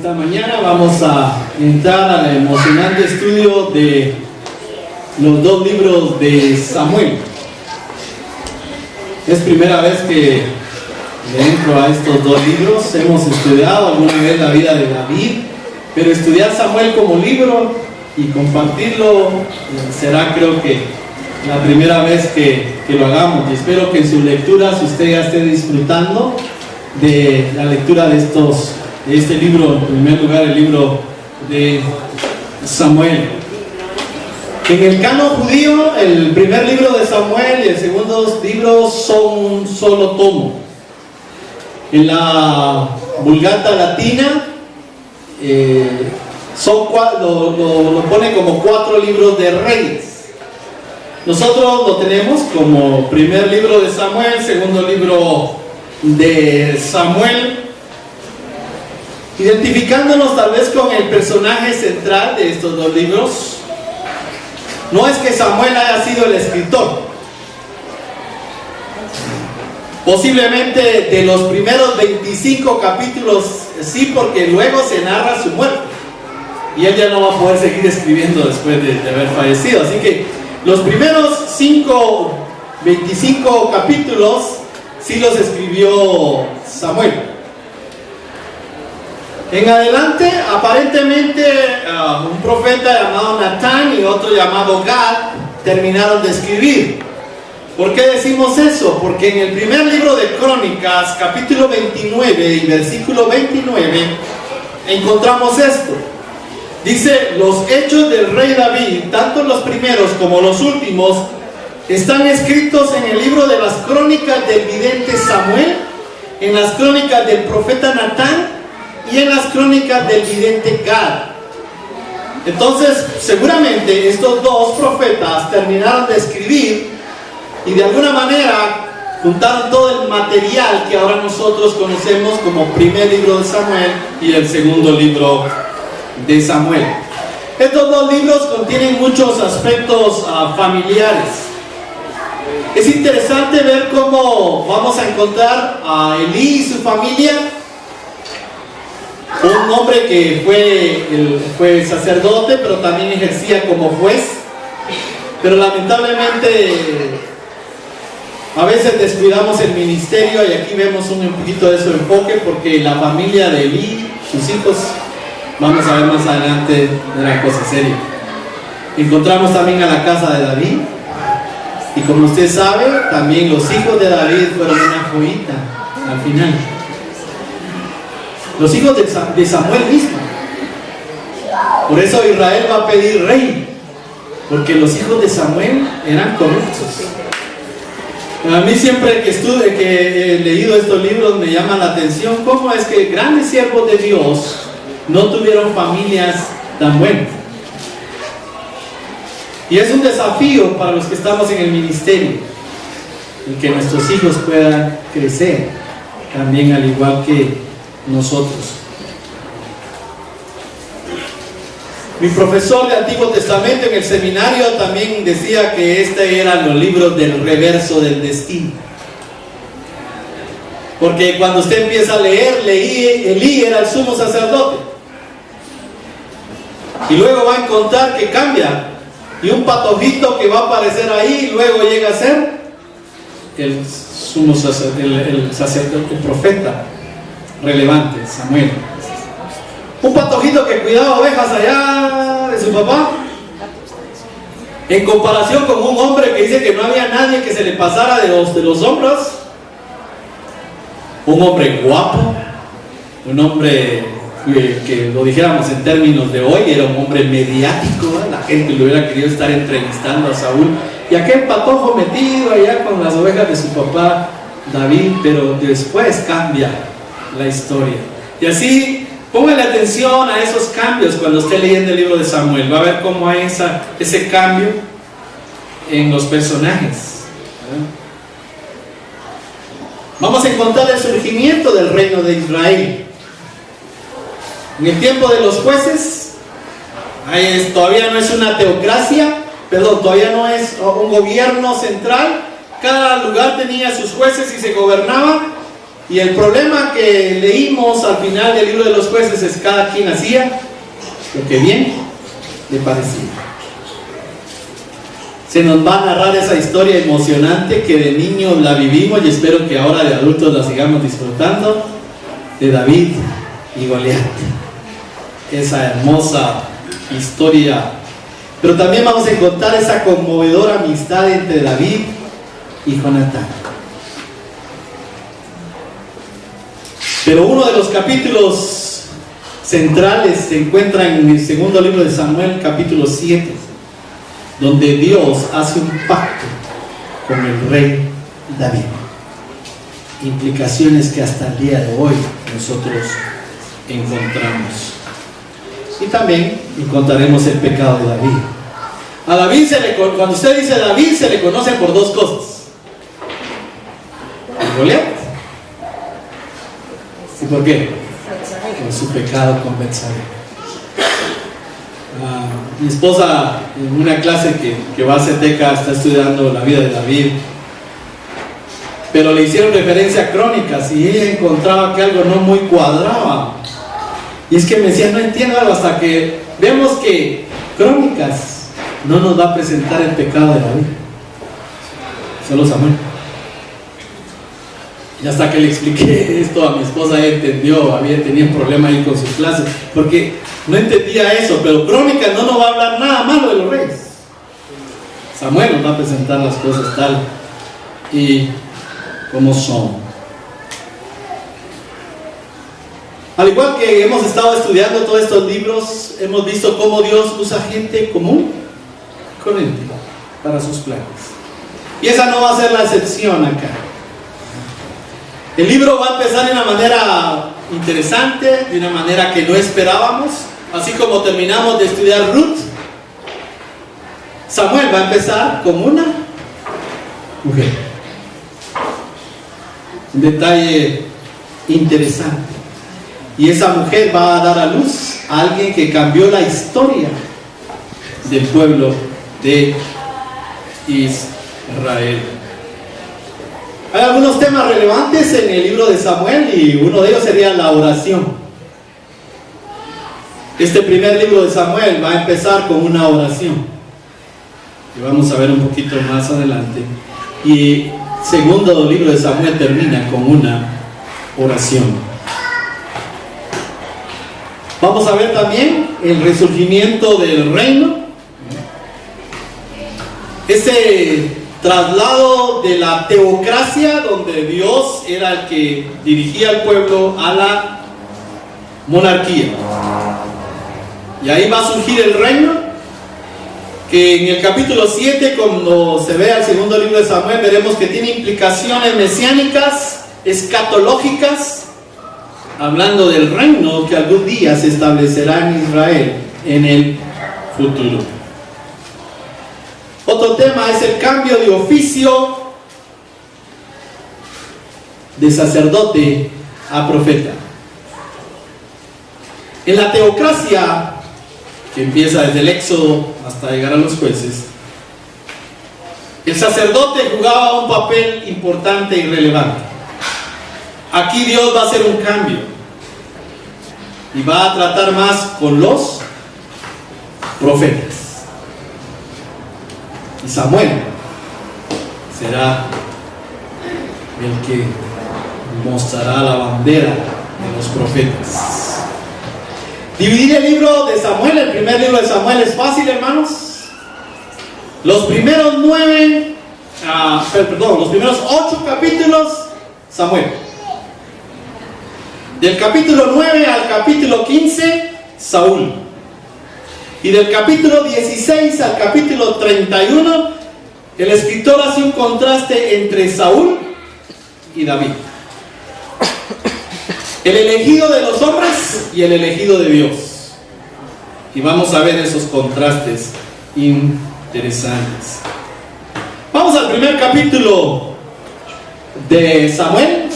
Esta mañana vamos a entrar al emocionante estudio de los dos libros de Samuel. Es primera vez que entro a estos dos libros. Hemos estudiado alguna vez la vida de David, pero estudiar Samuel como libro y compartirlo será, creo que, la primera vez que lo hagamos. Y espero que en sus lecturas usted ya esté disfrutando de la lectura de este libro. En primer lugar, el libro de Samuel. En el canon judío, el primer libro de Samuel y el segundo libro son un solo tomo. En la Vulgata Latina lo pone como 4 libros de Reyes. Nosotros lo tenemos como primer libro de Samuel, segundo libro de Samuel, identificándonos tal vez con el personaje central de estos dos libros. No es que Samuel haya sido el escritor, posiblemente de los primeros 25 capítulos sí, porque luego se narra su muerte y él ya no va a poder seguir escribiendo después de haber fallecido. Así que los primeros 25 capítulos sí los escribió Samuel. En adelante, aparentemente, un profeta llamado Natán y otro llamado Gad terminaron de escribir. ¿Por qué decimos eso? Porque en el primer libro de Crónicas, capítulo 29 y versículo 29, encontramos esto. Dice: los hechos del rey David, tanto los primeros como los últimos, están escritos en el libro de las crónicas del vidente Samuel, en las crónicas del profeta Natán y en las crónicas del vidente Gad. Entonces, seguramente estos dos profetas terminaron de escribir y de alguna manera juntaron todo el material que ahora nosotros conocemos como primer libro de Samuel y el segundo libro de Samuel. Estos dos libros contienen muchos aspectos familiares. Es interesante ver cómo vamos a encontrar a Elí y su familia. Un hombre que fue sacerdote, pero también ejercía como juez. Pero lamentablemente a veces descuidamos el ministerio, y aquí vemos un poquito de su enfoque, porque la familia de Elí, sus hijos, vamos a ver más adelante, era cosa seria. Encontramos también a la casa de David, y como usted sabe, también los hijos de David fueron una joyita al final. Los hijos de Samuel mismo. Por eso Israel va a pedir rey, porque los hijos de Samuel eran corruptos. A mí siempre que he leído estos libros me llama la atención cómo es que grandes siervos de Dios no tuvieron familias tan buenas. Y es un desafío para los que estamos en el ministerio, el que nuestros hijos puedan crecer también al igual que nosotros. Mi profesor de Antiguo Testamento en el seminario también decía que eran los libros del reverso del destino. Porque cuando usted empieza a leer, Elí era el sumo sacerdote. Y luego va a encontrar que cambia. Y un patojito que va a aparecer ahí, y luego llega a ser el sumo sacerdote, el profeta relevante, Samuel. Un patojito que cuidaba ovejas allá de su papá, en comparación con un hombre que dice que no había nadie que se le pasara de los hombros. Un hombre guapo, un hombre que lo dijéramos en términos de hoy, era un hombre mediático, ¿eh? La gente le hubiera querido estar entrevistando a Saúl, y aquel patojo metido allá con las ovejas de su papá David. Pero después cambia la historia, y así póngale atención a esos cambios cuando esté leyendo el libro de Samuel. Va a ver cómo hay ese cambio en los personajes. Vamos a encontrar el surgimiento del reino de Israel. En el tiempo de los jueces, todavía no es una teocracia, todavía no es un gobierno central. Cada lugar tenía sus jueces y se gobernaba. Y el problema que leímos al final del libro de los jueces es cada quien hacía lo que bien le parecía. Se nos va a narrar esa historia emocionante que de niños la vivimos y espero que ahora de adultos la sigamos disfrutando, de David y Goliat. Esa hermosa historia. Pero también vamos a encontrar esa conmovedora amistad entre David y Jonatán. Pero uno de los capítulos centrales se encuentra en el segundo libro de Samuel, capítulo 7, donde Dios hace un pacto con el rey David. Implicaciones que hasta el día de hoy nosotros encontramos. Y también encontraremos el pecado de David. A David cuando usted dice David, se le conoce por dos cosas: el Goliat. ¿Y por qué? Por su pecado con Betsabé. Mi esposa, en una clase que va a CETECA, está estudiando la vida de David, pero le hicieron referencia a Crónicas y ella encontraba que algo no muy cuadraba. Y es que me decía, no entiendo algo, hasta que vemos que Crónicas no nos va a presentar el pecado de David, solo Samuel. Y hasta que le expliqué esto a mi esposa, ella entendió, tenía un problema ahí con sus clases, porque no entendía eso. Pero Crónicas no nos va a hablar nada malo de los reyes. Samuel nos va a presentar las cosas tal y como son. Al igual que hemos estado estudiando todos estos libros, hemos visto cómo Dios usa gente común, corriente, para sus planes. Y esa no va a ser la excepción acá. El libro va a empezar de una manera interesante, de una manera que no esperábamos. Así como terminamos de estudiar Ruth, Samuel va a empezar con una mujer. Un detalle interesante. Y esa mujer va a dar a luz a alguien que cambió la historia del pueblo de Israel. Hay algunos temas relevantes en el libro de Samuel y uno de ellos sería la oración. Este primer libro de Samuel va a empezar con una oración, que vamos a ver un poquito más adelante. Y el segundo libro de Samuel termina con una oración. Vamos a ver también el resurgimiento del reino. Ese traslado de la teocracia, donde Dios era el que dirigía al pueblo, a la monarquía. Y ahí va a surgir el reino, que en el capítulo 7, cuando se vea el segundo libro de Samuel, veremos que tiene implicaciones mesiánicas, escatológicas, hablando del reino que algún día se establecerá en Israel en el futuro. Otro tema es el cambio de oficio de sacerdote a profeta. En la teocracia, que empieza desde el Éxodo hasta llegar a los jueces, el sacerdote jugaba un papel importante y relevante. Aquí Dios va a hacer un cambio y va a tratar más con los profetas. Y Samuel será el que mostrará la bandera de los profetas. Dividir el libro de Samuel, el primer libro de Samuel, es fácil, hermanos. Los primeros 8 capítulos, Samuel. Del capítulo 9 al capítulo 15, Saúl. Y del capítulo 16 al capítulo 31, el escritor hace un contraste entre Saúl y David. El elegido de los hombres y el elegido de Dios. Y vamos a ver esos contrastes interesantes. Vamos al primer capítulo de Samuel,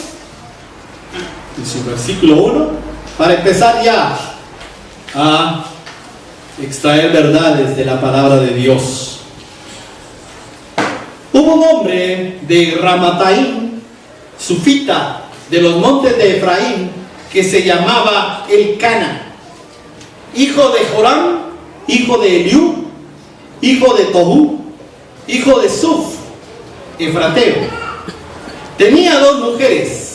en su versículo 1, para empezar ya a extraer verdades de la palabra de Dios. Hubo un hombre de Ramataim, sufita, de los montes de Efraín que se llamaba Elcana, hijo de Joram, hijo de Eliú, hijo de Tohu, hijo de Suf, efrateo. Tenía dos mujeres.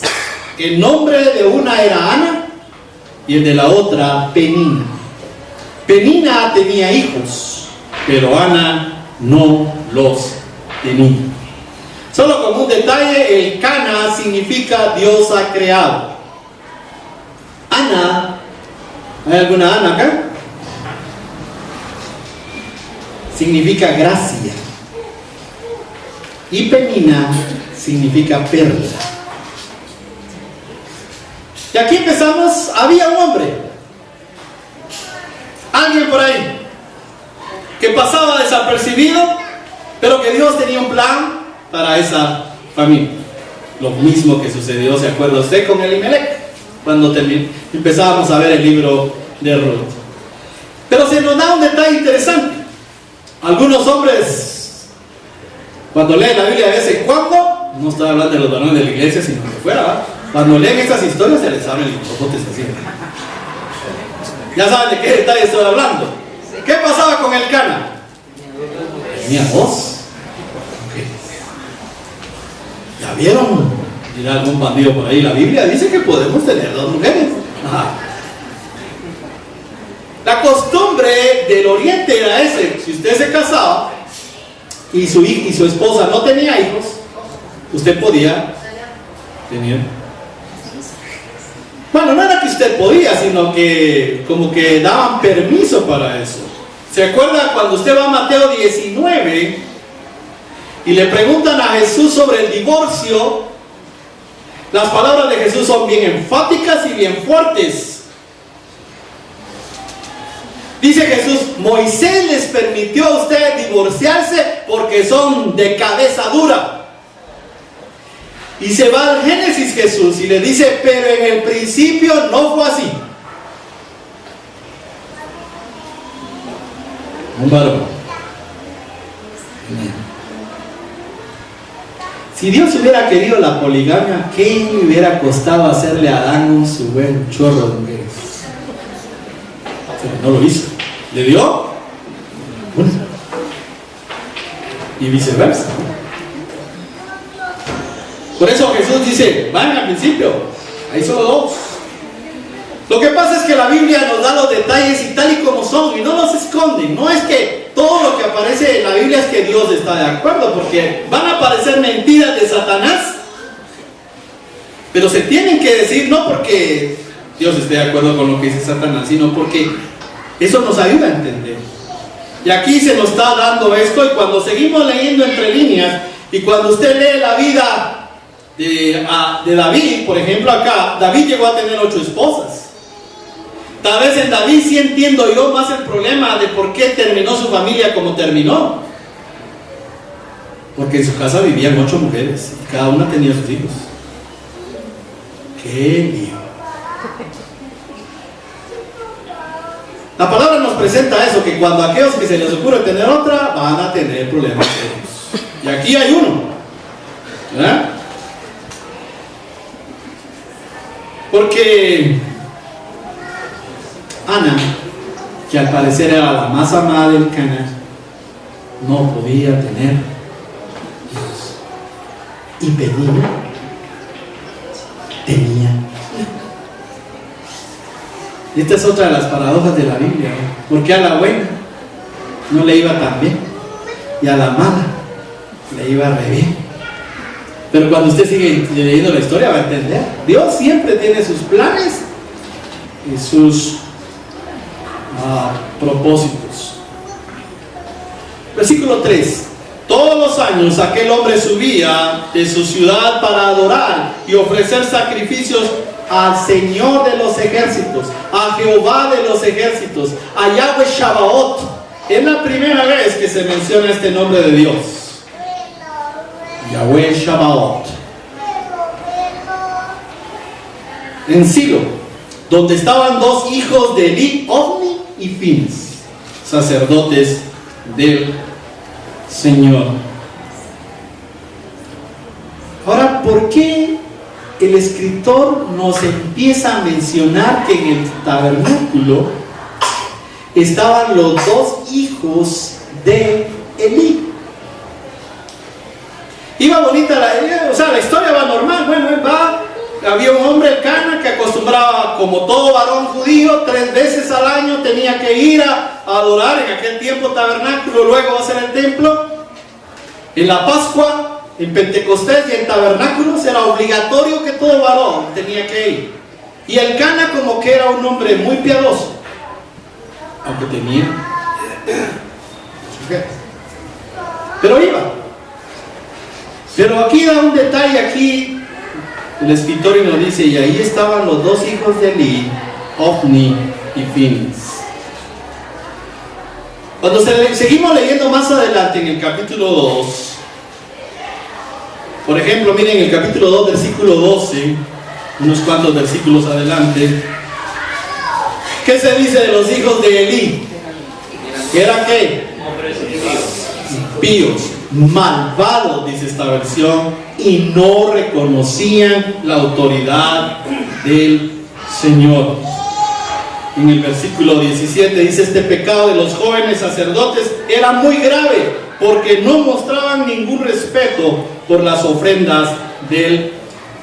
El nombre de una era Ana y el de la otra Penina. Penina tenía hijos, pero Ana no los tenía. Solo como un detalle, el Cana significa Dios ha creado. Ana, ¿hay alguna Ana acá? Significa gracia. Y Penina significa perla. Y aquí empezamos. Había un hombre, alguien por ahí, que pasaba desapercibido, pero que Dios tenía un plan para esa familia. Lo mismo que sucedió, ¿se acuerda usted con Elimelech? Cuando empezábamos a ver el libro de Ruth. Pero se nos da un detalle interesante. Algunos hombres, cuando leen la Biblia de vez en cuando, no estoy hablando de los varones de la iglesia, sino de fuera, ¿verdad? Cuando leen estas historias se les abren los ojos así. Ya saben de qué detalle estoy hablando. ¿Qué pasaba con el Cana? Tenía dos. ¿Ya vieron? Dirá algún bandido por ahí. La Biblia dice que podemos tener dos mujeres. Ajá. La costumbre del oriente era ese. Si usted se casaba y su esposa no tenía hijos, usted podía tener. Bueno, no era que usted podía, sino que como que daban permiso para eso. ¿Se acuerda cuando usted va a Mateo 19 y le preguntan a Jesús sobre el divorcio? Las palabras de Jesús son bien enfáticas y bien fuertes. Dice Jesús: Moisés les permitió a ustedes divorciarse porque son de cabeza dura. Y se va al Génesis Jesús y le dice: pero en el principio no fue así. Un varón. Si Dios hubiera querido la poligamia, ¿qué le hubiera costado hacerle a Adán su buen chorro de mujeres? Pero no lo hizo. ¿Le dio? Bueno. Y viceversa. Por eso Jesús dice: van al principio, hay solo dos. Lo que pasa es que la Biblia nos da los detalles y tal y como son, y no los esconde. No es que todo lo que aparece en la Biblia es que Dios está de acuerdo, porque van a aparecer mentiras de Satanás, pero se tienen que decir no porque Dios esté de acuerdo con lo que dice Satanás, sino porque eso nos ayuda a entender. Y aquí se nos está dando esto, y cuando seguimos leyendo entre líneas, y cuando usted lee la vida de David, por ejemplo, acá David llegó a tener 8 esposas. Tal vez en David sí entiendo yo más el problema de por qué terminó su familia como terminó, porque en su casa vivían 8 mujeres y cada una tenía sus hijos. ¡Qué lío! La palabra nos presenta eso, que cuando a aquellos que se les ocurre tener otra, van a tener problemas serios. Y aquí hay uno, ¿verdad? Porque Ana, que al parecer era la más amada del Cana, no podía tener hijos. Y Penina tenía. Esta es otra de las paradojas de la Biblia, ¿no? Porque a la buena no le iba tan bien y a la mala le iba re bien. Pero cuando usted sigue leyendo la historia va a entender. Dios siempre tiene sus planes y sus propósitos. Versículo 3. Todos los años aquel hombre subía de su ciudad para adorar y ofrecer sacrificios al Señor de los ejércitos, a Jehová de los ejércitos, a Yahweh Shabaot. Es la primera vez que se menciona este nombre de Dios, Yahweh Shabaot. En Silo, donde estaban 2 hijos de Eli, Ofni y Finés, sacerdotes del Señor. Ahora, ¿por qué el escritor nos empieza a mencionar que en el tabernáculo estaban los dos hijos de Elí. Iba bonita la historia va normal. Bueno, había un hombre, el Cana, que acostumbraba, como todo varón judío, 3 veces al año tenía que ir a adorar, en aquel tiempo tabernáculo, luego va a ser el templo. En la Pascua, en Pentecostés y en tabernáculos era obligatorio que todo varón tenía que ir. Y el Cana como que era un hombre muy piadoso, aunque tenía pero iba. Pero aquí da un detalle, aquí el escritor nos dice, y ahí estaban los dos hijos de Elí, Ofni y Finis. Cuando seguimos leyendo más adelante en el capítulo 2, por ejemplo, miren el capítulo 2, versículo 12, unos cuantos versículos adelante, ¿qué se dice de los hijos de Elí? ¿Que eran qué? Impíos, malvados, dice esta versión, y no reconocían la autoridad del Señor. En el versículo 17 dice, este pecado de los jóvenes sacerdotes era muy grave, porque no mostraban ningún respeto por las ofrendas del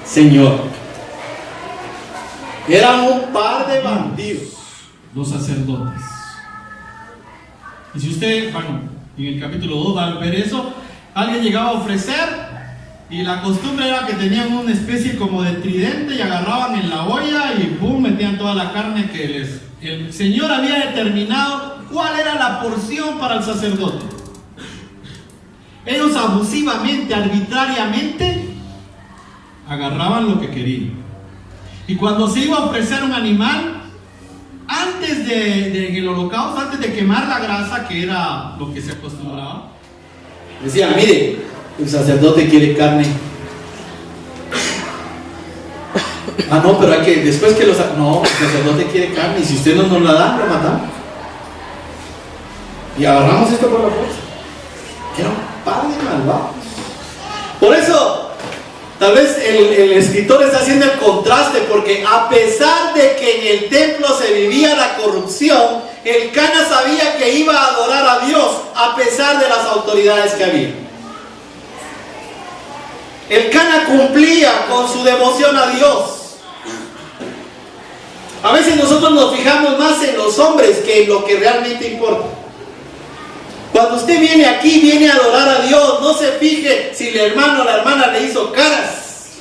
Señor. Eran un par de bandidos, los sacerdotes. Y si usted, en el capítulo 2 al ver eso, alguien llegaba a ofrecer, y la costumbre era que tenían una especie como de tridente y agarraban en la olla y ¡pum! Metían toda la carne que el Señor había determinado cuál era la porción para el sacerdote. Ellos abusivamente, arbitrariamente, agarraban lo que querían. Y cuando se iba a ofrecer un animal, antes de el holocausto, antes de quemar la grasa, que era lo que se acostumbraba, decían, mire, el sacerdote quiere carne. No, pero hay que, después que el sacerdote quiere carne, y si usted no nos la da, lo matamos. Y agarramos esto por la fuerza. Era un par de malvados. Por eso, tal vez el escritor está haciendo el contraste, porque a pesar de que en el templo se vivía la corrupción, el Cana sabía que iba a adorar a Dios a pesar de las autoridades que había. El Cana cumplía con su devoción a Dios. A veces nosotros nos fijamos más en los hombres que en lo que realmente importa. Cuando usted viene aquí, viene a adorar a Dios, no se fije si el hermano o la hermana le hizo caras.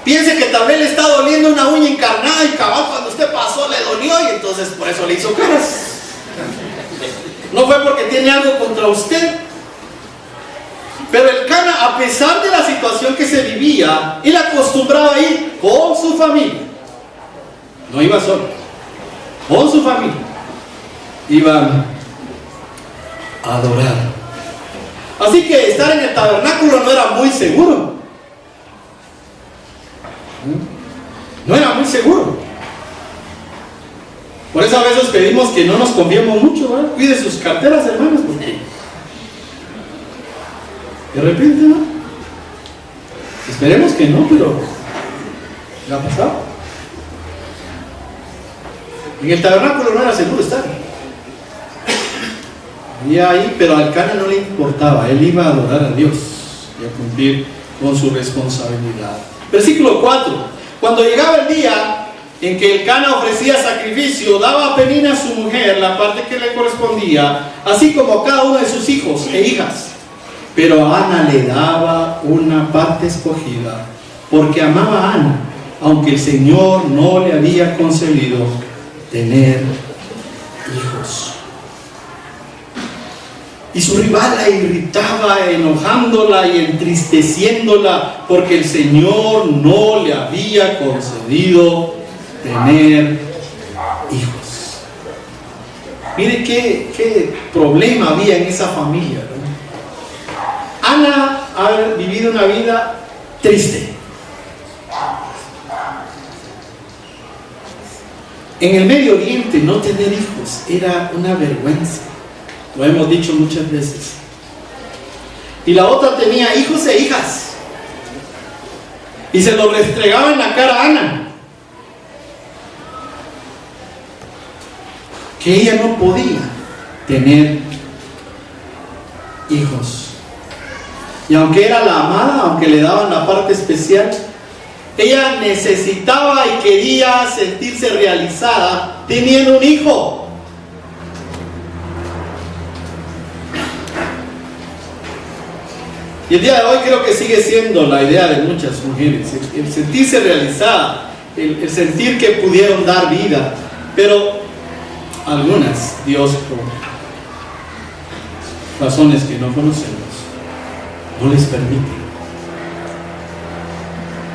Piense que tal vez le está doliendo una uña encarnada y cabal cuando usted pasó le dolió y entonces por eso le hizo caras. No fue porque tiene algo contra usted. Pero el Cana, a pesar de la situación que se vivía, él acostumbraba a ir con su familia. No iba solo, con su familia. Iban a adorar. Así que estar en el tabernáculo no era muy seguro. No era muy seguro. Por eso a veces pedimos que no nos confiemos mucho, ¿verdad? Cuide sus carteras, hermanos, porque de repente, ¿no? Esperemos que no, pero ¿le ha pasado? En el tabernáculo no era seguro estar. Y ahí, pero al Cana no le importaba, él iba a adorar a Dios y a cumplir con su responsabilidad. Versículo 4. Cuando llegaba el día en que el Cana ofrecía sacrificio, daba a Penina a su mujer la parte que le correspondía, así como a cada uno de sus hijos e hijas. Pero a Ana le daba una parte escogida, porque amaba a Ana, aunque el Señor no le había concedido tener hijos. Y su rival la irritaba, enojándola y entristeciéndola, porque el Señor no le había concedido tener hijos. Mire qué problema había en esa familia, ¿no? Ana ha vivido una vida triste. En el Medio Oriente no tener hijos era una vergüenza. Lo hemos dicho muchas veces. Y la otra tenía hijos e hijas. y se lo restregaba en la cara a Ana, que ella no podía tener hijos. Y aunque era la amada, aunque le daban la parte especial, ella necesitaba y quería sentirse realizada teniendo un hijo. Y el día de hoy creo que sigue siendo la idea de muchas mujeres, el sentirse realizada, el sentir que pudieron dar vida. Pero algunas, Dios, por razones que no conocemos, no les permite.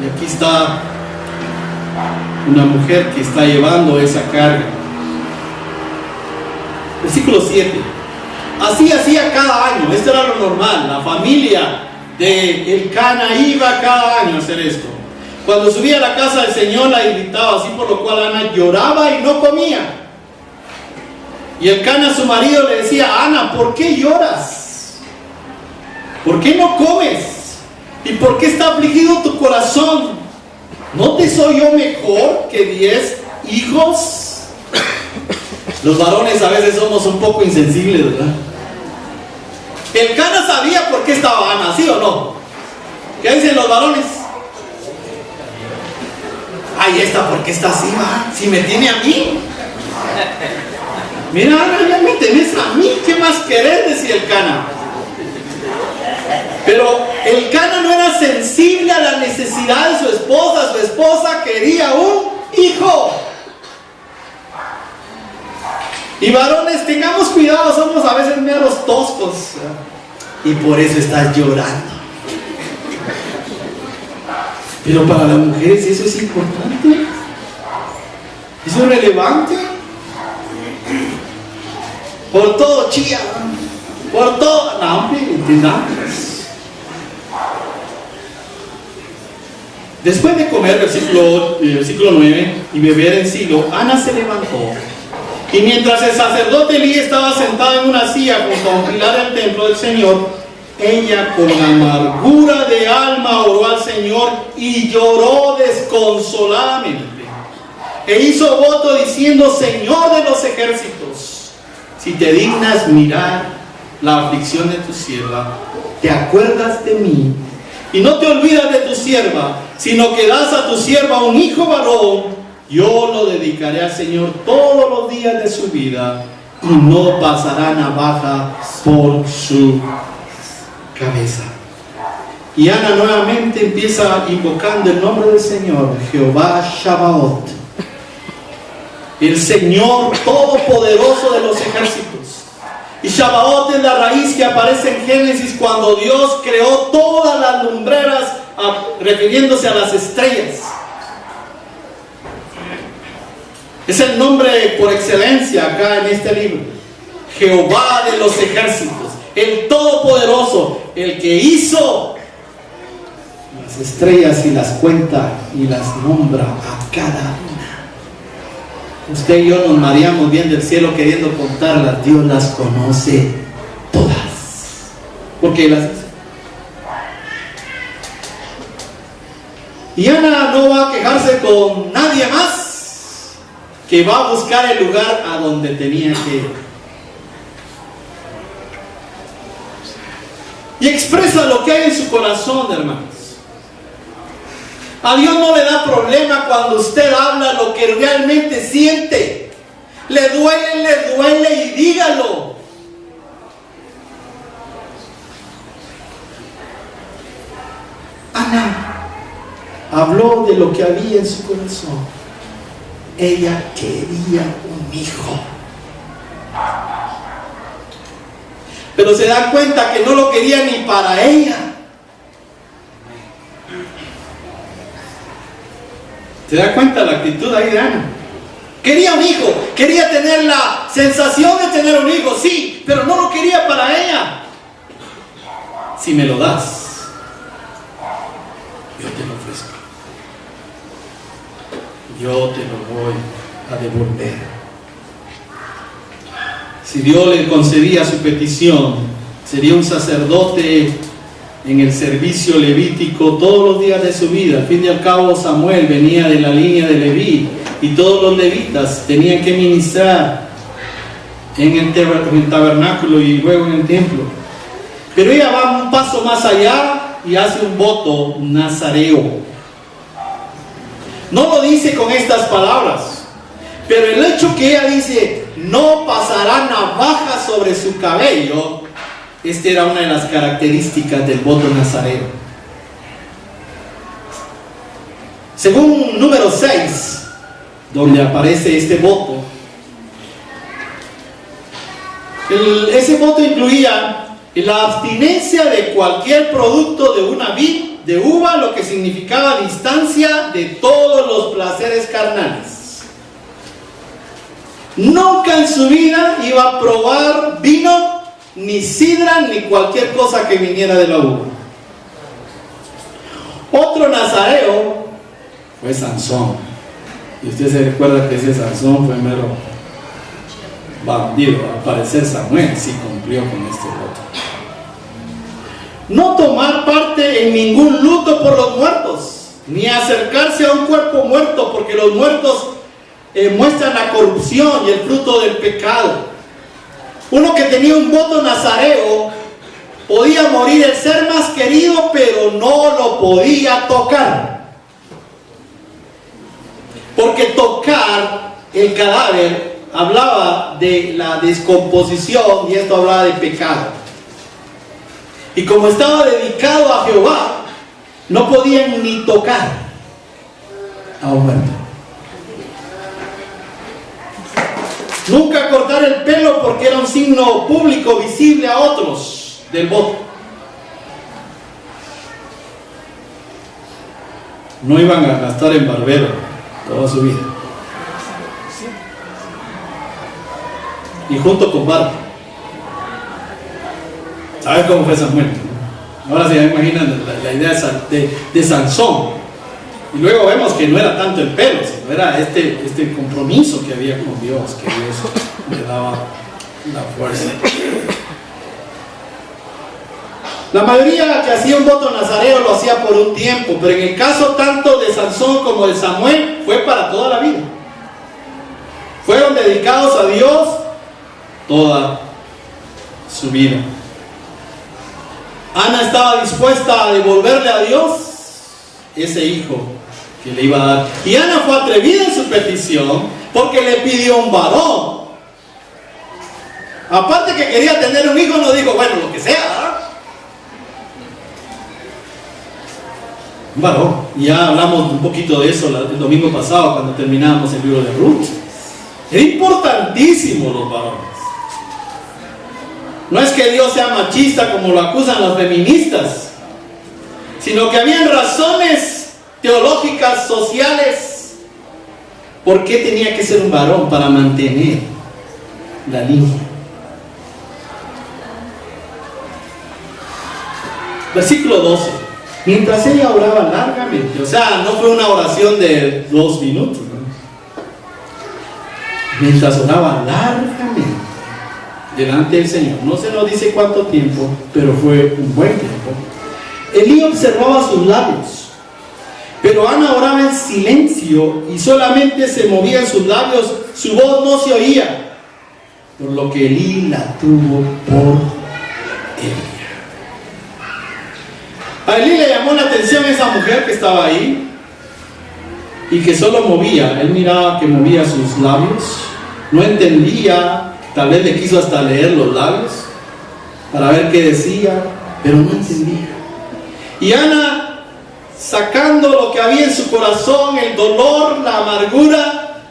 Y aquí está una mujer que está llevando esa carga. Versículo 7. Así hacía cada año, esto era lo normal. La familia de Elcana iba cada año a hacer esto. Cuando subía a la casa del Señor la invitaba, así por lo cual Ana lloraba y no comía. Y Elcana, su marido, le decía: Ana, ¿por qué lloras? ¿Por qué no comes? ¿Y por qué está afligido tu corazón? ¿No te soy yo mejor que 10 hijos? Los varones a veces somos un poco insensibles, ¿verdad? Elcana sabía por qué estaba Ana, ¿sí o no? ¿Qué dicen los varones? Ay, esta, ¿por qué está así, va? Si me tiene a mí. Mira, Ana, ya me tenés a mí. ¿Qué más querés? Decía Elcana. Pero Elcana no era sensible a la necesidad de su esposa. Su esposa quería un hijo. Y varones, tengamos cuidado, somos a veces meros toscos. Y por eso estás llorando. Pero para las mujeres eso es importante. Eso es relevante. Por todo chía. Por todo. No, hombre, entendamos. Después de comer, versículo 9, y beber en Silo, Ana se levantó. Y mientras el sacerdote Elí estaba sentado en una silla junto a un pilar del templo del Señor, ella con amargura de alma oró al Señor y lloró desconsoladamente. E hizo voto diciendo: Señor de los ejércitos, si te dignas mirar la aflicción de tu sierva, te acuerdas de mí y no te olvidas de tu sierva, sino que das a tu sierva un hijo varón, yo lo dedicaré al Señor todos los días de su vida y no pasará navaja por su cabeza. Y Ana nuevamente empieza invocando el nombre del Señor, Jehová Shabaot, el Señor todopoderoso de los ejércitos. Y Shabaot es la raíz que aparece en Génesis cuando Dios creó todas las lumbreras, refiriéndose a las estrellas. Es el nombre por excelencia acá en este libro. Jehová de los ejércitos, el todopoderoso, el que hizo las estrellas y las cuenta y las nombra a cada una. Usted y yo nos mareamos bien del cielo queriendo contarlas. Dios las conoce todas, porque las hizo. Y Ana no va a quejarse con nadie más, que va a buscar el lugar a donde tenía que ir. Y expresa lo que hay en su corazón, hermanos. A Dios no le da problema cuando usted habla lo que realmente siente. Le duele y dígalo. Ana habló de lo que había en su corazón. Ella quería un hijo. Pero se da cuenta que no lo quería ni para ella. ¿Se da cuenta la actitud ahí de Ana? Quería un hijo, quería tener la sensación de tener un hijo, sí, pero no lo quería para ella. Si me lo das, yo te lo ofrezco. Yo te lo voy a devolver. Si Dios le concedía su petición, sería un sacerdote en el servicio levítico todos los días de su vida. Al fin y al cabo, Samuel venía de la línea de Leví y todos los levitas tenían que ministrar en el tabernáculo y luego en el templo. Pero ella va un paso más allá y hace un voto nazareo. No lo dice con estas palabras, pero el hecho que ella dice, no pasará navaja sobre su cabello, esta era una de las características del voto nazareo. Según número 6, donde aparece este voto, ese voto incluía la abstinencia de cualquier producto de una vid, de uva, lo que significaba distancia de todos los placeres carnales. Nunca en su vida iba a probar vino, ni sidra, ni cualquier cosa que viniera de la uva. Otro nazareo fue Sansón. Y usted se recuerda que ese Sansón fue mero bandido. Al parecer Samuel sí cumplió con este voto. No tomar parte en ningún luto por los muertos, ni acercarse a un cuerpo muerto, porque los muertos muestran la corrupción y el fruto del pecado. Uno que tenía un voto nazareo podía morir el ser más querido, pero no lo podía tocar, porque tocar el cadáver hablaba de la descomposición y esto hablaba de pecado. Y como estaba dedicado a Jehová, no podían ni tocar a un muerto. Nunca cortar el pelo, porque era un signo público visible a otros del voto. No iban a gastar en barbero toda su vida. Y junto con barba. ¿Sabes cómo fue Samuel? Ahora se imaginan la idea de Sansón. Y luego vemos que no era tanto el pelo, sino era este compromiso que había con Dios, que Dios le daba la fuerza. La mayoría que hacía un voto nazareo lo hacía por un tiempo, pero en el caso tanto de Sansón como de Samuel fue para toda la vida. Fueron dedicados a Dios toda su vida. Ana estaba dispuesta a devolverle a Dios ese hijo que le iba a dar. Y Ana fue atrevida en su petición porque le pidió un varón. Aparte que quería tener un hijo, no dijo, bueno, lo que sea, ¿verdad? Un varón. Y ya hablamos un poquito de eso el domingo pasado cuando terminábamos el libro de Ruth. Es importantísimo los varones. No es que Dios sea machista como lo acusan las feministas, sino que habían razones teológicas, sociales, por qué tenía que ser un varón para mantener la línea. Versículo 12. Mientras ella oraba largamente, o sea, no fue una oración de 2 minutos, ¿no? Mientras oraba largamente delante del Señor, no se nos dice cuánto tiempo, pero fue un buen tiempo. Elí observaba sus labios, pero Ana oraba en silencio y solamente se movían sus labios, su voz no se oía, por lo que Elí la tuvo por ella. A Elí le llamó la atención esa mujer que estaba ahí y que solo movía, él miraba que movía sus labios, no entendía. Tal vez le quiso hasta leer los labios para ver qué decía, pero no entendía. Y Ana, sacando lo que había en su corazón, el dolor, la amargura.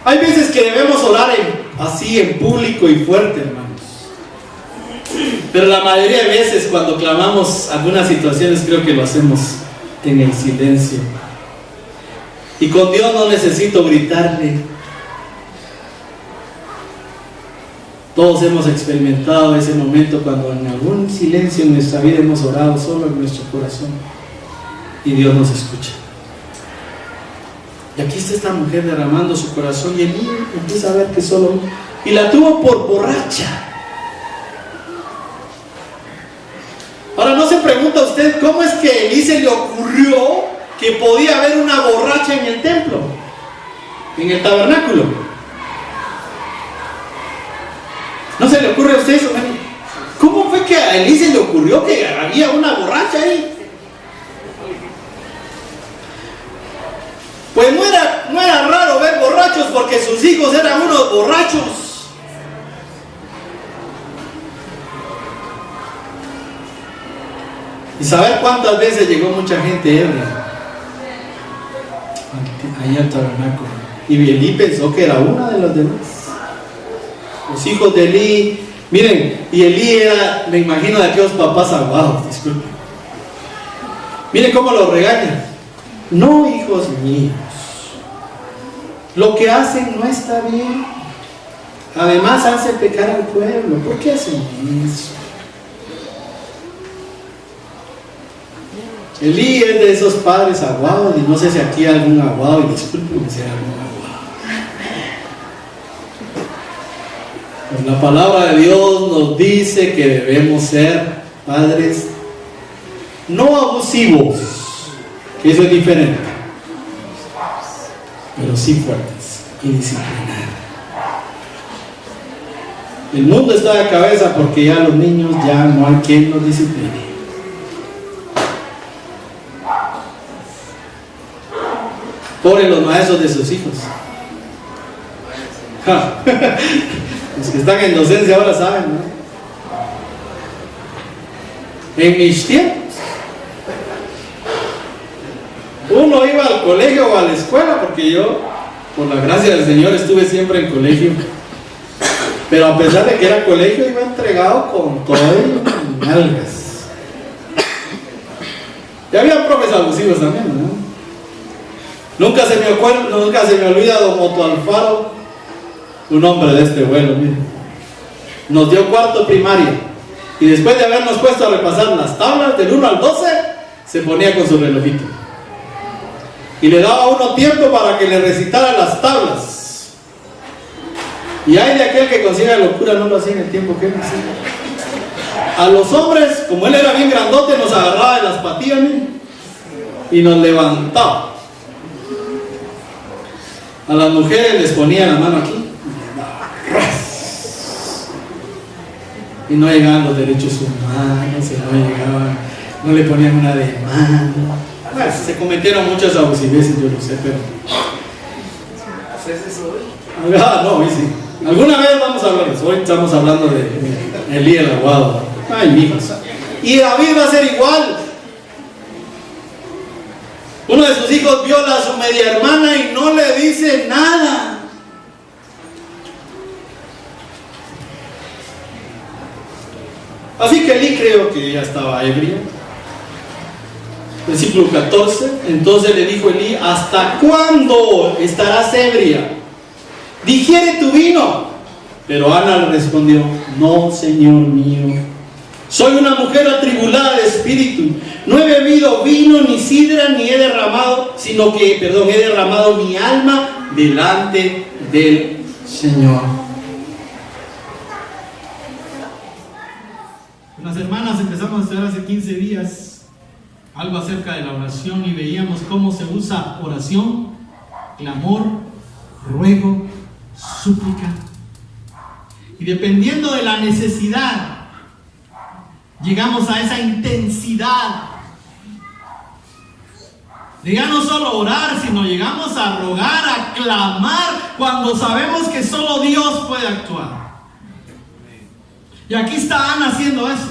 Hay veces que debemos orar así en público y fuerte, hermanos. Pero la mayoría de veces cuando clamamos algunas situaciones creo que lo hacemos en el silencio. Y con Dios no necesito gritarle. Todos hemos experimentado ese momento cuando en algún silencio en nuestra vida hemos orado solo en nuestro corazón y Dios nos escucha. Y aquí está esta mujer derramando su corazón y Elí empieza a ver que solo... Y la tuvo por borracha. pregunta usted, ¿cómo es que a Elí se le ocurrió que podía haber una borracha en el templo? En el tabernáculo. ¿No se le ocurre a usted eso? ¿Cómo fue que a Elí se le ocurrió que había una borracha ahí? Pues no era raro ver borrachos, porque sus hijos eran unos borrachos. Y saber cuántas veces llegó mucha gente ebria ahí al tabernáculo. Y Elí pensó que era una de las demás. Los hijos de Elí, miren, y Elí era, me imagino, de aquellos papás aguados, disculpen. Miren cómo los regañan. No, hijos míos, lo que hacen no está bien. Además hace pecar al pueblo. ¿Por qué hacen eso? Elí es de esos padres aguados, y no sé si aquí hay algún aguado, y discúlpenme si hay algún aguado. Pues la palabra de Dios nos dice que debemos ser padres no abusivos, que eso es diferente, pero sí fuertes y disciplinados. El mundo está de cabeza porque ya los niños ya no hay quien los discipline. Pobres los maestros de sus hijos. Los que están en docencia ahora saben, ¿no? En mis tiempos, uno iba al colegio o a la escuela, porque yo, por la gracia del Señor, estuve siempre en colegio. Pero a pesar de que era colegio, iba entregado con todo y nalgas. Y había profes abusivos también, ¿no? Nunca se me olvida don Moto Alfaro, un hombre de este vuelo, miren. Nos dio cuarto primaria, y después de habernos puesto a repasar las tablas del 1 al 12, se ponía con su relojito y le daba a uno tiempo para que le recitara las tablas. Y hay de aquel que consiga locura, no lo hacía en el tiempo que él hacía. A los hombres, como él era bien grandote, nos agarraba de las patillas, miren, y nos levantaba. A las mujeres les ponía la mano aquí y no llegaban los derechos humanos, no le ponían una demanda. Bueno, se cometieron muchas abusiveces, yo lo sé, pero ¿haces eso hoy? No, hoy sí. Alguna vez vamos a hablar de eso. Hoy estamos hablando de Elí el aguado. Ay, mijos. Y David va a ser igual. Uno de sus hijos viola a su media hermana y no le dice nada. Así que Elí creo que ya estaba ebria. Versículo 14. Entonces le dijo Elí: ¿hasta cuándo estarás ebria? Digiere tu vino. Pero Ana le respondió: no, Señor mío, soy una mujer atribulada de espíritu. No he bebido vino ni sidra, ni he derramado, he derramado mi alma delante del Señor. Con las hermanas empezamos a estudiar hace 15 días algo acerca de la oración, y veíamos cómo se usa oración, clamor, ruego, súplica. Y dependiendo de la necesidad, llegamos a esa intensidad de ya no solo orar, sino llegamos a rogar, a clamar, cuando sabemos que solo Dios puede actuar. Y aquí está Ana haciendo eso.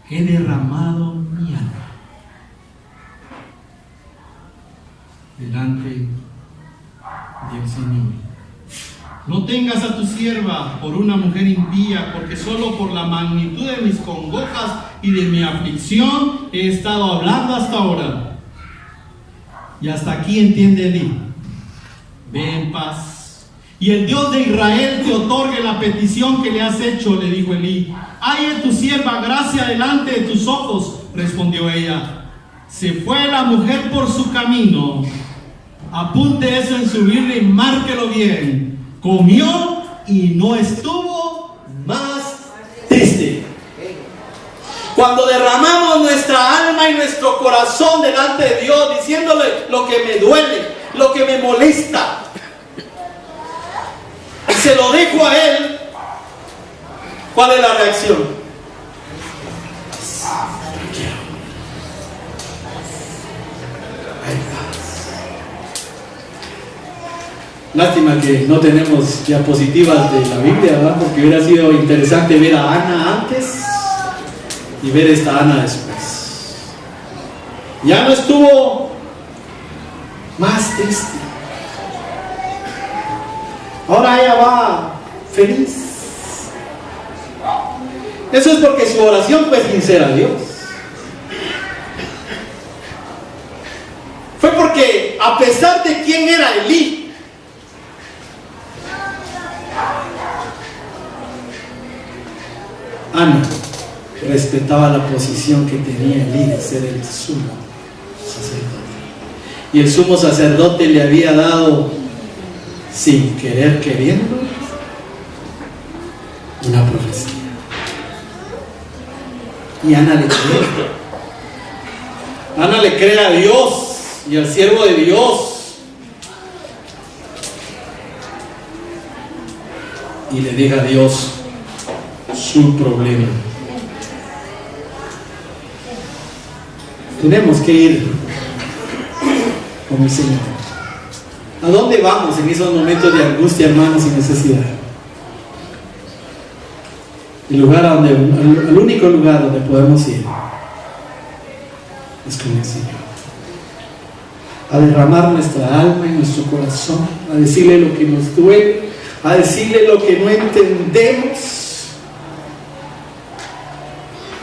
He derramado mi alma delante del Señor. No tengas a tu sierva por una mujer impía, porque solo por la magnitud de mis congojas y de mi aflicción he estado hablando hasta ahora. Y hasta aquí entiende Elí. Ve en paz, y el Dios de Israel te otorgue la petición que le has hecho, le dijo Elí. Hay en tu sierva gracia delante de tus ojos, respondió ella. Se fue la mujer por su camino. Apunte eso en su Biblia y márquelo bien. Comió y no estuvo más triste. Cuando derramamos nuestra alma y nuestro corazón delante de Dios, diciéndole lo que me duele, lo que me molesta, y se lo dejo a Él, ¿cuál es la reacción? Lástima que no tenemos diapositivas de la Biblia, ¿verdad? Porque hubiera sido interesante ver a Ana antes y ver esta Ana después. Ya no estuvo más triste. Ahora ella va feliz. Eso es porque su oración fue sincera a Dios. Fue porque a pesar de quién era Elí, Ana respetaba la posición que tenía Elí de ser el sumo sacerdote. Y el sumo sacerdote le había dado, sin querer queriendo, una profecía. Y Ana le cree. Ana le cree a Dios y al siervo de Dios. Y le deja a Dios su problema. Tenemos que ir con el Señor. ¿A dónde vamos en esos momentos de angustia, hermanos, y necesidad? El único lugar donde podemos ir es con el Señor. A derramar nuestra alma y nuestro corazón, a decirle lo que nos duele, a decirle lo que no entendemos,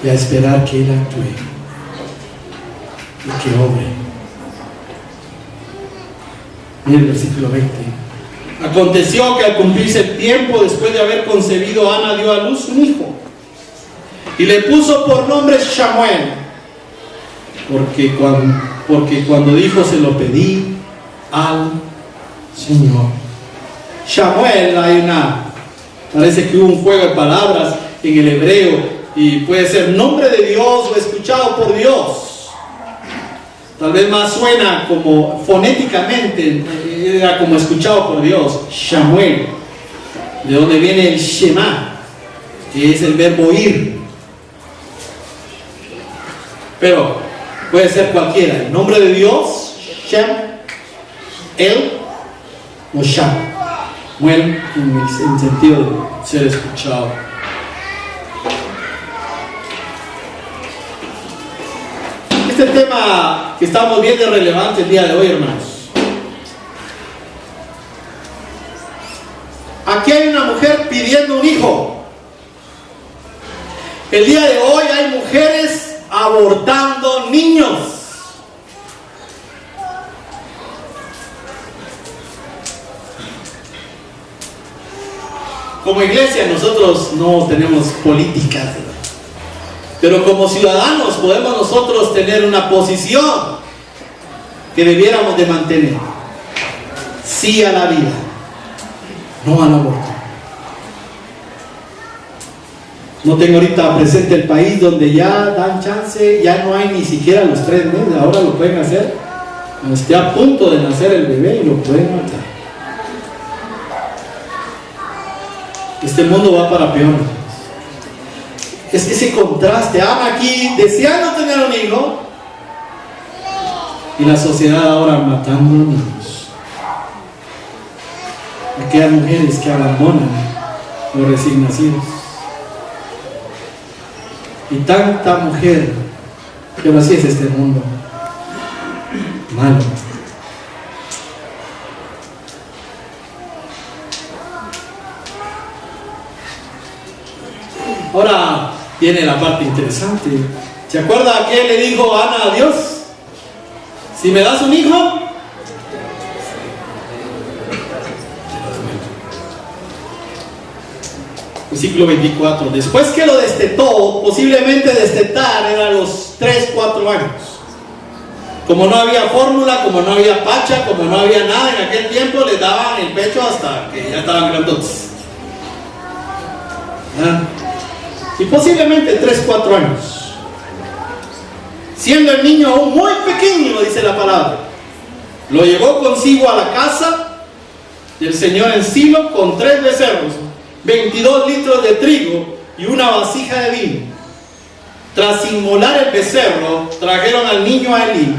y a esperar que Él actúe y que obre. Mira el versículo 20. Aconteció que al cumplirse el tiempo, después de haber concebido, Ana dio a luz un hijo y le puso por nombre Samuel, porque cuando dijo se lo pedí al Señor. Samuel, parece que hubo un juego de palabras en el hebreo, y puede ser nombre de Dios o escuchado por Dios. Tal vez más suena como fonéticamente, era como escuchado por Dios. Samuel, de donde viene el Shema, que es el verbo ir. Pero puede ser cualquiera. El nombre de Dios, Shem, El o Sham. Samuel en el sentido de ser escuchado. Este tema que estamos viendo es relevante el día de hoy, hermanos. Aquí hay una mujer pidiendo un hijo. El día de hoy hay mujeres abortando niños. Como iglesia nosotros no tenemos políticas, pero como ciudadanos podemos nosotros tener una posición que debiéramos de mantener. Sí a la vida, no al aborto. No tengo ahorita presente el país donde ya dan chance, ya no hay ni siquiera los 3 meses, ahora lo pueden hacer cuando esté a punto de nacer el bebé y lo pueden matar. Este mundo va para peor. Es ese contraste. Ana aquí deseando tener un hijo y la sociedad ahora matando niños. Aquellas mujeres que abandonan los recién nacidos. Y tanta mujer, pero así es este mundo malo. Ahora viene la parte interesante. ¿Se acuerda qué le dijo Ana a Dios? Si me das un hijo, versículo 24. Después que lo destetó, posiblemente destetar era a los 3-4 años. Como no había fórmula, como no había pacha, como no había nada en aquel tiempo, les daban el pecho hasta que ya estaban grandotes. ¿Ah? Y posiblemente 3-4 años. siendo el niño aún muy pequeño, dice la palabra, lo llevó consigo a la casa del Señor en Silo con 3 becerros, 22 litros de trigo y una vasija de vino. Tras inmolar el becerro, trajeron al niño a Elí.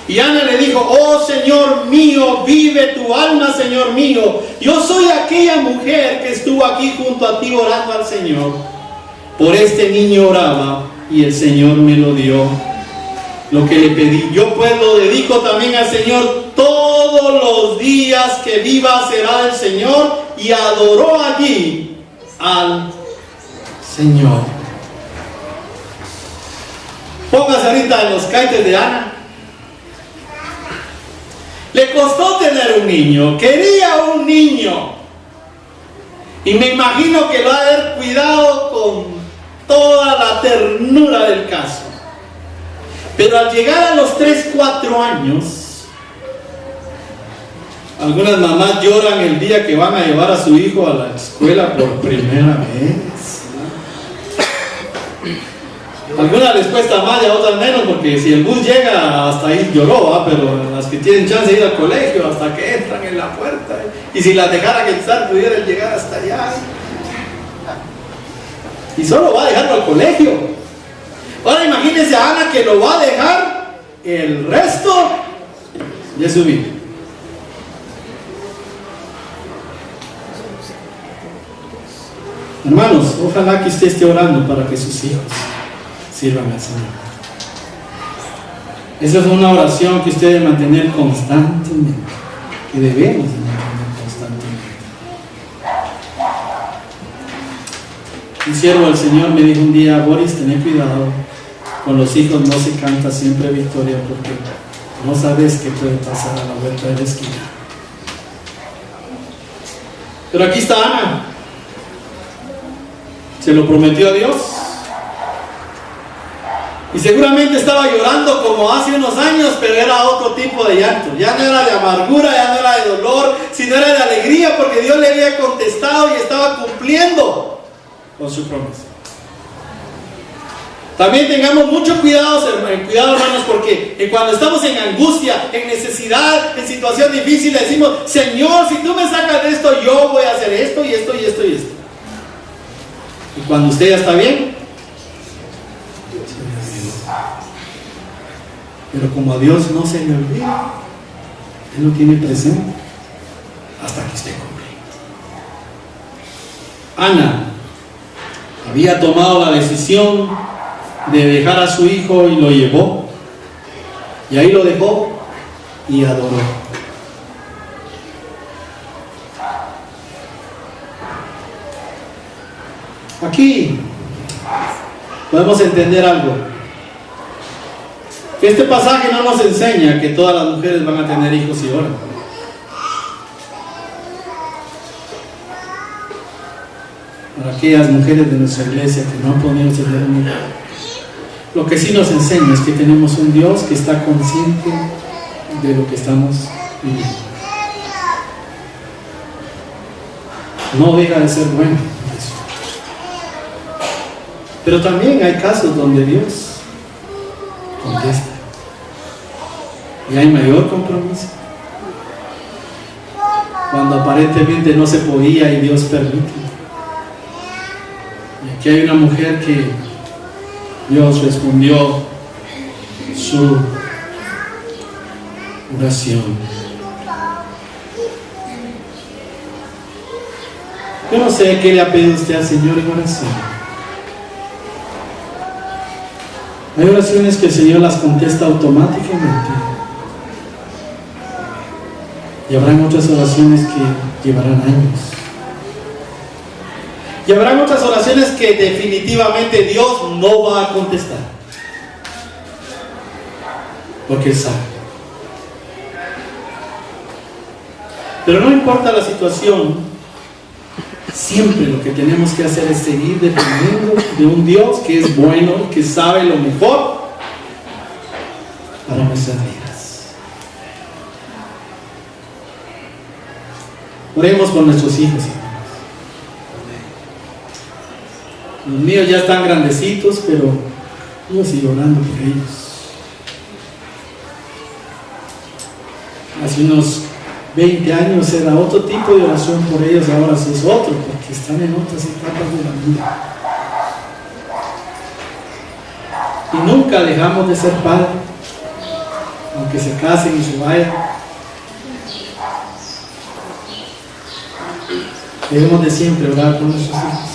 Y Ana le dijo: oh Señor mío, vive tu alma, Señor mío. Yo soy aquella mujer que estuvo aquí junto a ti orando al Señor. Por este niño oraba y el Señor me lo dio, lo que le pedí. Yo pues lo dedico también al Señor. Todos los días que viva será del Señor. Y adoró allí al Señor. Póngase ahorita en los caites de Ana. Le costó tener un niño, quería un niño. Y me imagino que lo ha de haber cuidado con toda la ternura del caso. Pero al llegar a los 3, 4 años, algunas mamás lloran el día que van a llevar a su hijo a la escuela por primera vez. Algunas les cuesta más y a otras menos, porque si el bus llega hasta ahí lloró, pero las que tienen chance de ir al colegio hasta que entran en la puerta, y si las dejaran entrar pudieran llegar hasta allá, y solo va a dejarlo al colegio. Ahora imagínense a Ana, que lo va a dejar el resto de su vida. Hermanos, ojalá que usted esté orando para que sus hijos sirvan al Señor. Esa es una oración que usted debe mantener constantemente, que debemos mantener constantemente. Un siervo del Señor me dijo un día: Boris, ten cuidado, con los hijos no se canta siempre victoria, porque no sabes qué puede pasar a la vuelta de la esquina. Pero aquí está Ana. Se lo prometió a Dios. Y seguramente estaba llorando como hace unos años, pero era otro tipo de llanto. Ya no era de amargura, ya no era de dolor, sino era de alegría, porque Dios le había contestado y estaba cumpliendo con su promesa. También tengamos mucho cuidado, hermanos, porque cuando estamos en angustia, en necesidad, en situación difícil, decimos: Señor, si tú me sacas de esto, yo voy a hacer esto y esto y esto y esto. Y cuando usted ya está bien, pero como a Dios no se le olvida, Él lo tiene presente hasta que usted cumple. Ana había tomado la decisión de dejar a su hijo y lo llevó, y ahí lo dejó y adoró. Aquí podemos entender algo. Este pasaje no nos enseña que todas las mujeres van a tener hijos y oran. Para aquellas mujeres de nuestra iglesia que no han podido tener un hijo, lo que sí nos enseña es que tenemos un Dios que está consciente de lo que estamos viviendo. No deja de ser bueno eso. Pero también hay casos donde Dios contesta y hay mayor compromiso, cuando aparentemente no se podía y Dios permite. Y aquí hay una mujer que Dios respondió su oración. Yo no sé qué le ha pedido usted al Señor en oración. Hay oraciones que el Señor las contesta automáticamente, y habrán otras oraciones que llevarán años, y habrán otras oraciones que definitivamente Dios no va a contestar, porque Él sabe. Pero no importa la situación, siempre lo que tenemos que hacer es seguir dependiendo de un Dios que es bueno, que sabe lo mejor para nuestras vidas. Oremos por nuestros hijos, hermanos. Los míos ya están grandecitos, pero yo sigo orando por ellos. Hace unos 20 años era otro tipo de oración por ellos, ahora sí es otro, porque están en otras etapas de la vida. Y nunca dejamos de ser padres, aunque se casen y se vayan. Debemos de siempre orar por nuestros hijos.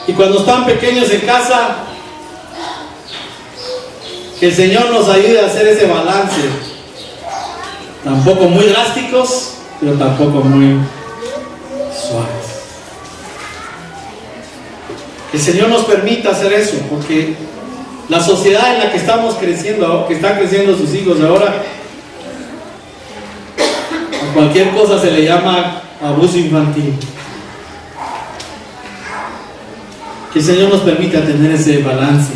Y cuando están pequeños en casa, que el Señor nos ayude a hacer ese balance. Tampoco muy drásticos, pero tampoco muy suaves. Que el Señor nos permita hacer eso, porque la sociedad en la que estamos creciendo, que están creciendo sus hijos ahora, a cualquier cosa se le llama abuso infantil. Que el Señor nos permita tener ese balance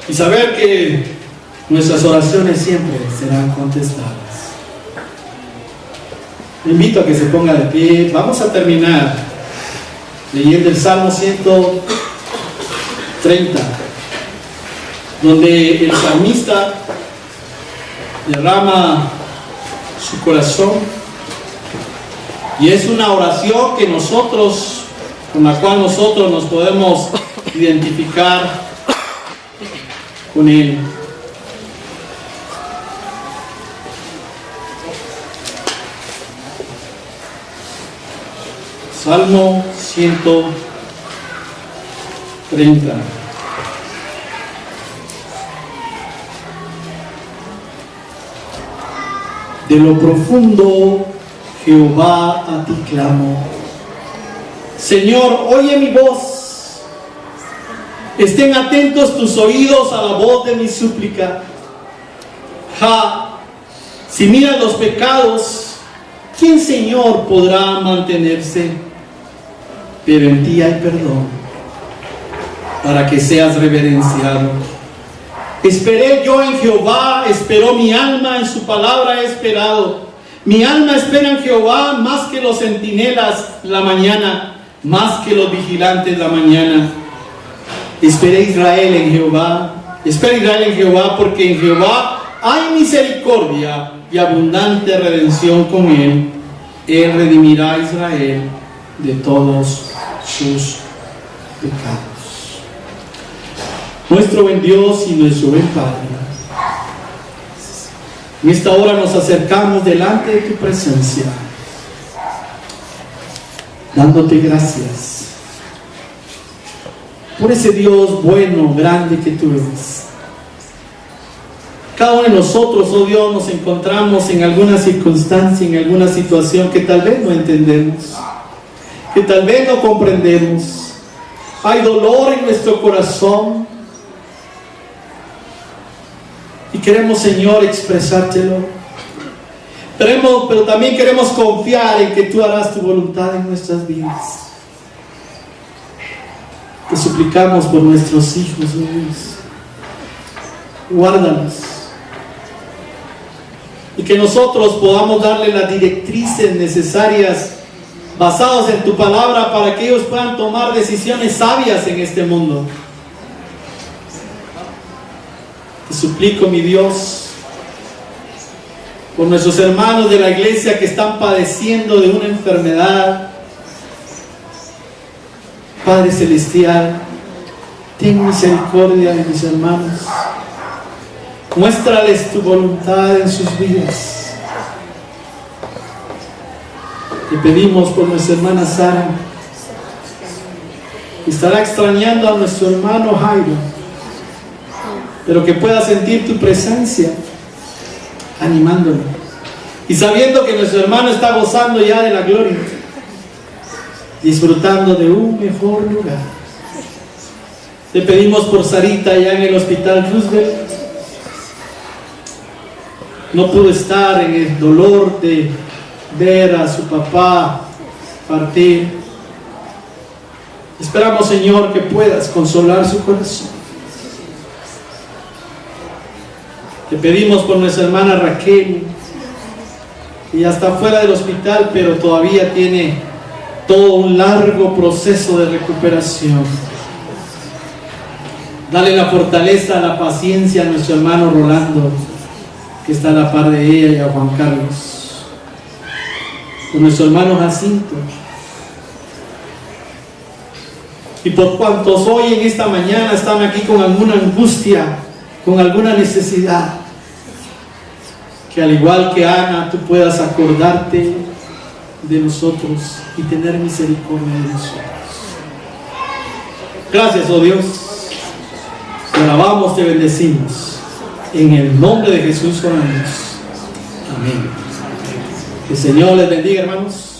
y saber que nuestras oraciones siempre serán contestadas. Le invito a que se ponga de pie. Vamos a terminar leyendo el Salmo 130, donde el salmista derrama su corazón, y es una oración con la cual nosotros nos podemos identificar con él. Salmo 130. De lo profundo, Jehová, a ti clamo. Señor, oye mi voz. Estén atentos tus oídos a la voz de mi súplica. Si miran los pecados, ¿quién, Señor, podrá mantenerse? Pero en ti hay perdón, para que seas reverenciado. Esperé yo en Jehová, esperó mi alma, en su palabra he esperado. Mi alma espera en Jehová más que los centinelas la mañana, más que los vigilantes la mañana. Espera Israel en Jehová, porque en Jehová hay misericordia y abundante redención con él. Él redimirá a Israel de todos sus pecados. Nuestro buen Dios y nuestro buen Padre, en esta hora nos acercamos delante de tu presencia, dándote gracias por ese Dios bueno, grande que tú eres. Cada uno de nosotros, oh Dios, nos encontramos en alguna circunstancia, en alguna situación que tal vez no entendemos, que tal vez no comprendemos. Hay dolor en nuestro corazón y queremos, Señor, expresártelo. Pero también queremos confiar en que tú harás tu voluntad en nuestras vidas. Te suplicamos por nuestros hijos, oh Dios. Guárdalos. Y que nosotros podamos darle las directrices necesarias basados en tu palabra para que ellos puedan tomar decisiones sabias en este mundo. Te suplico, mi Dios, por nuestros hermanos de la iglesia que están padeciendo de una enfermedad. Padre Celestial, ten misericordia de mis hermanos. Muéstrales tu voluntad en sus vidas. Te pedimos por nuestra hermana Sara, que estará extrañando a nuestro hermano Jairo, pero que pueda sentir tu presencia animándolo y sabiendo que nuestro hermano está gozando ya de la gloria, disfrutando de un mejor lugar. Te pedimos por Sarita allá en el hospital Roosevelt. No pudo estar en el dolor de ver a su papá partir. Esperamos, Señor, que puedas consolar su corazón. Te pedimos por nuestra hermana Raquel, que ya está fuera del hospital, pero todavía tiene todo un largo proceso de recuperación. Dale la fortaleza, la paciencia a nuestro hermano Rolando, que está a la par de ella, y a Juan Carlos. Con nuestro hermano Jacinto. Y por cuantos hoy en esta mañana están aquí con alguna angustia, con alguna necesidad, que al igual que Ana, tú puedas acordarte de nosotros y tener misericordia de nosotros. Gracias, oh Dios. Te alabamos, te bendecimos. En el nombre de Jesús oramos. Amén. Que el Señor les bendiga, hermanos.